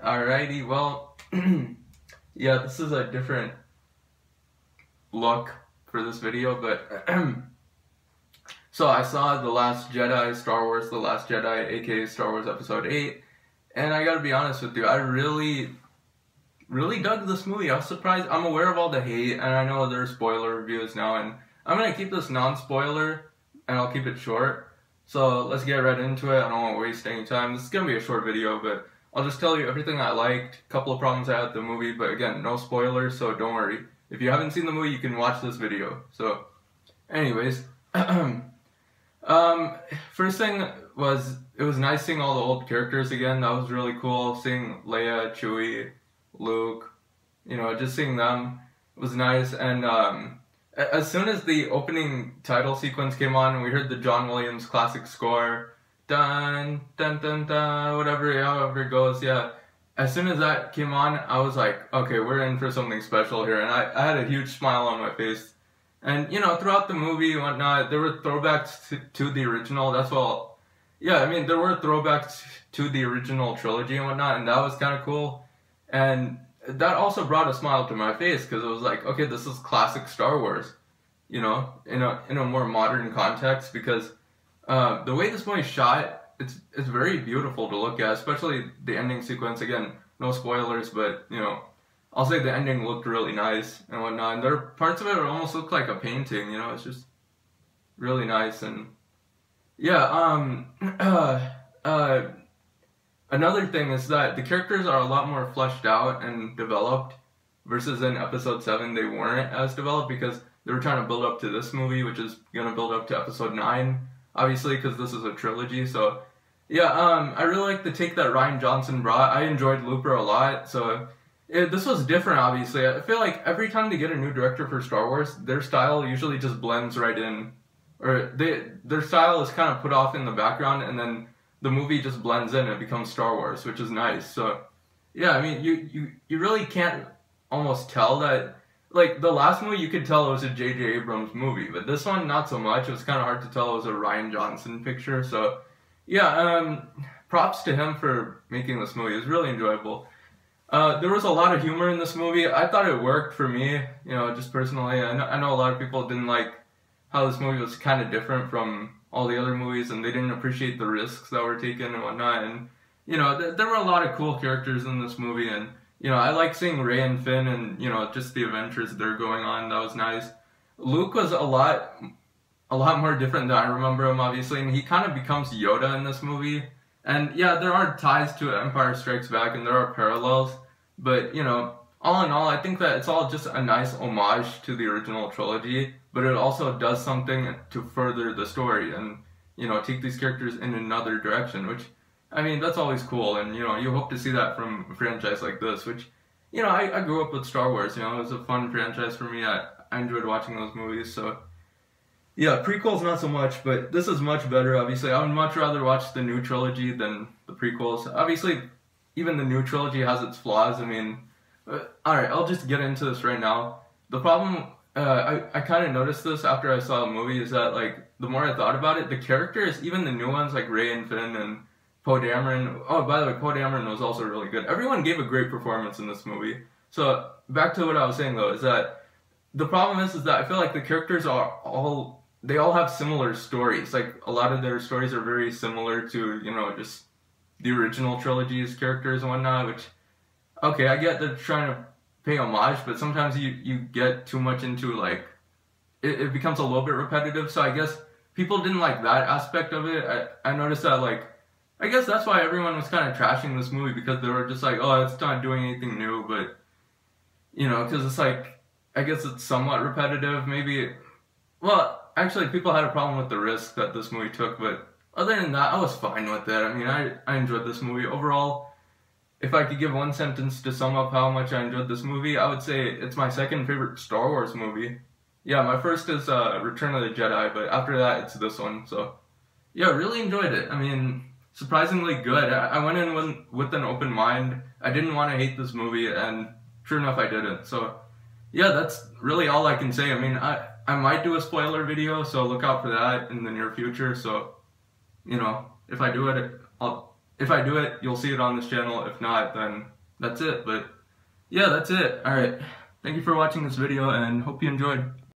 Alrighty, well, yeah, this is a different look for this video, but so I saw The Last Jedi, Star Wars The Last Jedi, aka Star Wars Episode 8, and I gotta be honest with you, I really dug this movie. I was surprised. I'm aware of all the hate, and I know there are spoiler reviews now, and I'm gonna keep this non-spoiler, and I'll keep it short. So let's get right into it. I don't want to waste any time. This is gonna be a short video, but I'll just tell you everything I liked, a couple of problems I had with the movie, but again, no spoilers, so don't worry. If you haven't seen the movie, you can watch this video. So, anyways, first thing was, it was nice seeing all the old characters again. That was really cool. Seeing Leia, Chewie, Luke, just seeing them was nice. And as soon as the opening title sequence came on and we heard the John Williams classic score, dun dun dun dun, whatever, however it goes, yeah. As soon as that came on, I was like, okay, we're in for something special here, and I had a huge smile on my face. And throughout the movie and whatnot, there were throwbacks to the original. That's all. Yeah, I mean, there were throwbacks to the original trilogy and whatnot, and that was kind of cool. And that also brought a smile to my face because it was like, okay, this is classic Star Wars, in a more modern context, because the way this movie is shot, it's very beautiful to look at, especially the ending sequence. Again, no spoilers, but I'll say the ending looked really nice and whatnot. And there are parts of it that almost look like a painting. It's just really nice. And yeah, another thing is that the characters are a lot more fleshed out and developed, versus in Episode 7 they weren't as developed because they were trying to build up to this movie, which is gonna build up to Episode 9. Obviously, because this is a trilogy, so yeah, I really like the take that Rian Johnson brought. I enjoyed Looper a lot, so this was different, obviously. I feel like every time they get a new director for Star Wars, their style usually just blends right in, or their style is kind of put off in the background, and then the movie just blends in and it becomes Star Wars, which is nice. So yeah, I mean, you really can't almost tell that. Like, the last movie, you could tell it was a J.J. Abrams movie, but this one, not so much. It was kind of hard to tell it was a Rian Johnson picture, so yeah, props to him for making this movie. It was really enjoyable. There was a lot of humor in this movie. I thought it worked for me, just personally. I know a lot of people didn't like how this movie was kind of different from all the other movies, and they didn't appreciate the risks that were taken and whatnot, and, there were a lot of cool characters in this movie, and I like seeing Rey and Finn and, just the adventures they're going on. That was nice. Luke was a lot more different than I remember him, obviously, and he kind of becomes Yoda in this movie. And yeah, there are ties to Empire Strikes Back, and there are parallels, but, all in all, I think that it's all just a nice homage to the original trilogy, but it also does something to further the story and, take these characters in another direction, which, I mean, that's always cool, and, you hope to see that from a franchise like this, which, I grew up with Star Wars, it was a fun franchise for me. I enjoyed watching those movies, so yeah, prequels not so much, but this is much better, obviously. I would much rather watch the new trilogy than the prequels. Obviously, even the new trilogy has its flaws. I mean, alright, I'll just get into this right now. The problem, I kind of noticed this after I saw the movie, is that, like, the more I thought about it, the characters, even the new ones, like Rey and Finn and Poe Dameron. Oh, by the way, Poe Dameron was also really good. Everyone gave a great performance in this movie. So, back to what I was saying, though, is that the problem is that I feel like the characters they all have similar stories. Like, a lot of their stories are very similar to, just the original trilogy's characters and whatnot, which, okay, I get they're trying to pay homage, but sometimes you get too much into, like, it becomes a little bit repetitive, so I guess people didn't like that aspect of it. I noticed that, like, I guess that's why everyone was kind of trashing this movie, because they were just like, oh, it's not doing anything new, but, because it's like, I guess it's somewhat repetitive, maybe. Well, actually, people had a problem with the risk that this movie took, but other than that, I was fine with it. I mean, I enjoyed this movie. Overall, if I could give one sentence to sum up how much I enjoyed this movie, I would say it's my second favorite Star Wars movie. Yeah, my first is Return of the Jedi, but after that, it's this one, so yeah, really enjoyed it. I mean, surprisingly good. I went in with an open mind. I didn't want to hate this movie, and sure enough, I didn't. So yeah, that's really all I can say. I mean, I might do a spoiler video, so look out for that in the near future. So, if I do it, I'll if I do it, you'll see it on this channel. If not, then that's it. But yeah, that's it. Alright, thank you for watching this video and hope you enjoyed.